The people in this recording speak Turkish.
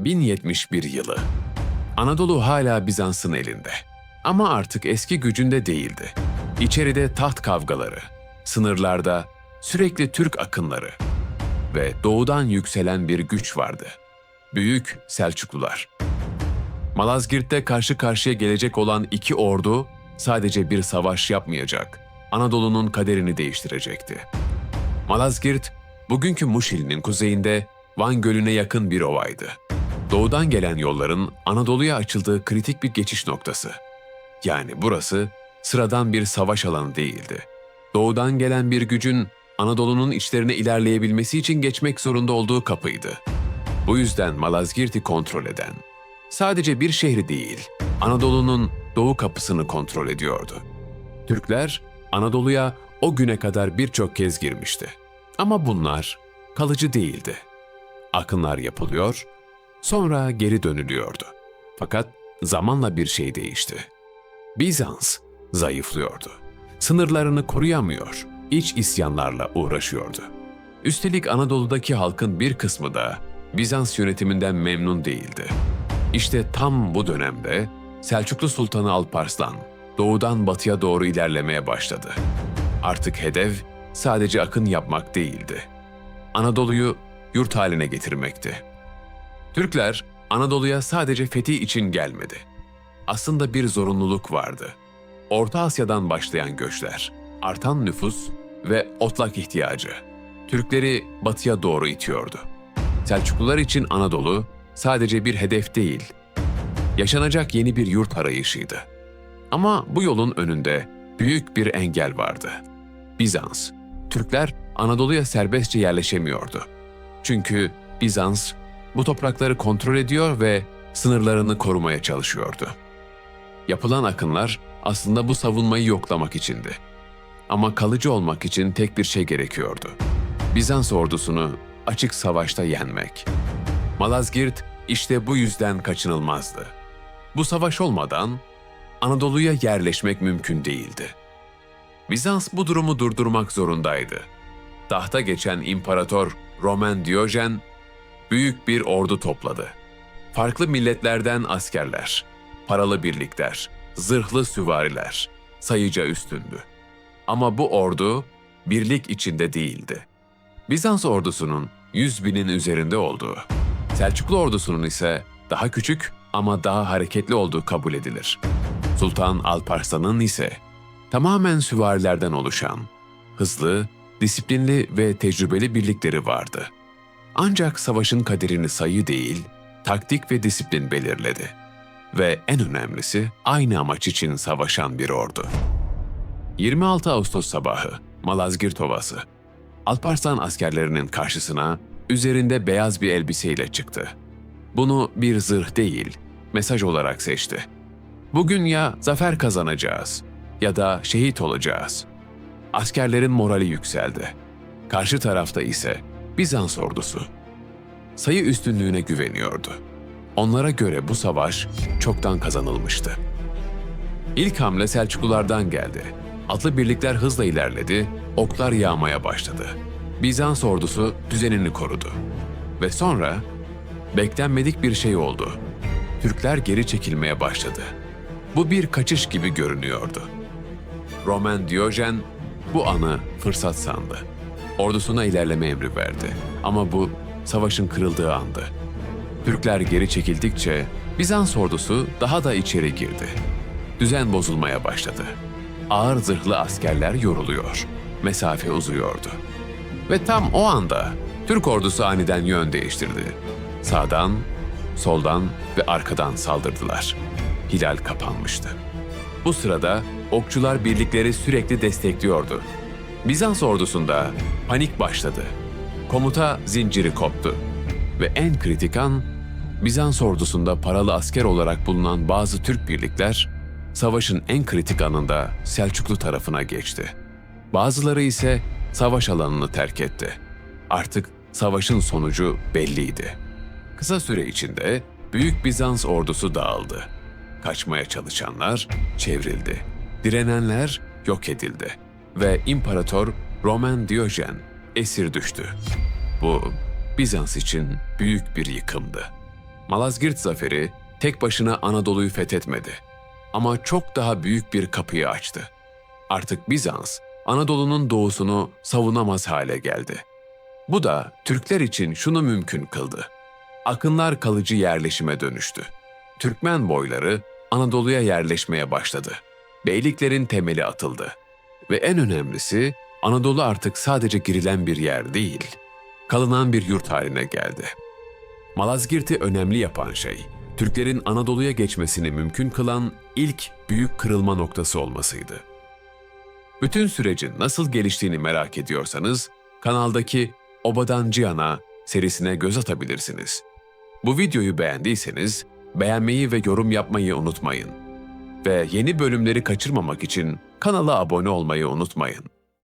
1071 yılı. Anadolu hala Bizans'ın elinde. Ama artık eski gücünde değildi. İçeride taht kavgaları, sınırlarda sürekli Türk akınları ve doğudan yükselen bir güç vardı. Büyük Selçuklular. Malazgirt'te karşı karşıya gelecek olan iki ordu sadece bir savaş yapmayacak, Anadolu'nun kaderini değiştirecekti. Malazgirt, bugünkü Muşil'in kuzeyinde Van Gölü'ne yakın bir ovaydı. Doğudan gelen yolların Anadolu'ya açıldığı kritik bir geçiş noktası. Yani burası sıradan bir savaş alanı değildi. Doğudan gelen bir gücün Anadolu'nun içlerine ilerleyebilmesi için geçmek zorunda olduğu kapıydı. Bu yüzden Malazgirt'i kontrol eden, sadece bir şehri değil, Anadolu'nun doğu kapısını kontrol ediyordu. Türkler Anadolu'ya o güne kadar birçok kez girmişti. Ama bunlar kalıcı değildi. Akınlar yapılıyor, sonra geri dönülüyordu. Fakat zamanla bir şey değişti. Bizans zayıflıyordu. Sınırlarını koruyamıyor, iç isyanlarla uğraşıyordu. Üstelik Anadolu'daki halkın bir kısmı da Bizans yönetiminden memnun değildi. İşte tam bu dönemde Selçuklu Sultanı Alparslan doğudan batıya doğru ilerlemeye başladı. Artık hedef sadece akın yapmak değildi. Anadolu'yu yurt haline getirmekti. Türkler Anadolu'ya sadece fetih için gelmedi. Aslında bir zorunluluk vardı. Orta Asya'dan başlayan göçler, artan nüfus ve otlak ihtiyacı Türkleri batıya doğru itiyordu. Selçuklular için Anadolu sadece bir hedef değil, yaşanacak yeni bir yurt arayışıydı. Ama bu yolun önünde büyük bir engel vardı. Bizans. Türkler Anadolu'ya serbestçe yerleşemiyordu. Çünkü Bizans bu toprakları kontrol ediyor ve sınırlarını korumaya çalışıyordu. Yapılan akınlar aslında bu savunmayı yoklamak içindi. Ama kalıcı olmak için tek bir şey gerekiyordu. Bizans ordusunu açık savaşta yenmek. Malazgirt işte bu yüzden kaçınılmazdı. Bu savaş olmadan Anadolu'ya yerleşmek mümkün değildi. Bizans bu durumu durdurmak zorundaydı. Tahta geçen İmparator Roman Diyojen büyük bir ordu topladı. Farklı milletlerden askerler, paralı birlikler, zırhlı süvariler, sayıca üstündü. Ama bu ordu birlik içinde değildi. Bizans ordusunun 100.000'in üzerinde olduğu, Selçuklu ordusunun ise daha küçük ama daha hareketli olduğu kabul edilir. Sultan Alparslan'ın ise tamamen süvarilerden oluşan, hızlı, disiplinli ve tecrübeli birlikleri vardı. Ancak savaşın kaderini sayı değil, taktik ve disiplin belirledi. Ve en önemlisi aynı amaç için savaşan bir ordu. 26 Ağustos sabahı Malazgirt Ovası. Alparslan askerlerinin karşısına üzerinde beyaz bir elbiseyle çıktı. Bunu bir zırh değil, mesaj olarak seçti. Bugün ya zafer kazanacağız ya da şehit olacağız. Askerlerin morali yükseldi. Karşı tarafta ise Bizans ordusu. Sayı üstünlüğüne güveniyordu. Onlara göre bu savaş çoktan kazanılmıştı. İlk hamle Selçuklulardan geldi. Atlı birlikler hızla ilerledi, oklar yağmaya başladı. Bizans ordusu düzenini korudu. Ve sonra beklenmedik bir şey oldu. Türkler geri çekilmeye başladı. Bu bir kaçış gibi görünüyordu. Roman Diyojen bu anı fırsat sandı. Ordusuna ilerleme emri verdi. Ama bu savaşın kırıldığı andı. Türkler geri çekildikçe Bizans ordusu daha da içeri girdi. Düzen bozulmaya başladı. Ağır zırhlı askerler yoruluyor. Mesafe uzuyordu. Ve tam o anda Türk ordusu aniden yön değiştirdi. Sağdan, soldan ve arkadan saldırdılar. Hilal kapanmıştı. Bu sırada okçular birlikleri sürekli destekliyordu. Bizans ordusunda panik başladı. Komuta zinciri koptu. Ve en kritik an, Bizans ordusunda paralı asker olarak bulunan bazı Türk birlikler, savaşın en kritik anında Selçuklu tarafına geçti. Bazıları ise savaş alanını terk etti. Artık savaşın sonucu belliydi. Kısa süre içinde Büyük Bizans ordusu dağıldı. Kaçmaya çalışanlar çevrildi. Direnenler yok edildi. Ve İmparator Roman Diyojen esir düştü. Bu Bizans için büyük bir yıkımdı. Malazgirt zaferi tek başına Anadolu'yu fethetmedi. Ama çok daha büyük bir kapıyı açtı. Artık Bizans, Anadolu'nun doğusunu savunamaz hale geldi. Bu da Türkler için şunu mümkün kıldı. Akınlar kalıcı yerleşime dönüştü. Türkmen boyları Anadolu'ya yerleşmeye başladı. Beyliklerin temeli atıldı. Ve en önemlisi, Anadolu artık sadece girilen bir yer değil, kalınan bir yurt haline geldi. Malazgirt'i önemli yapan şey, Türklerin Anadolu'ya geçmesini mümkün kılan ilk büyük kırılma noktası olmasıydı. Bütün sürecin nasıl geliştiğini merak ediyorsanız, kanaldaki Oba'dan Cihan'a serisine göz atabilirsiniz. Bu videoyu beğendiyseniz, beğenmeyi ve yorum yapmayı unutmayın. Ve yeni bölümleri kaçırmamak için kanala abone olmayı unutmayın.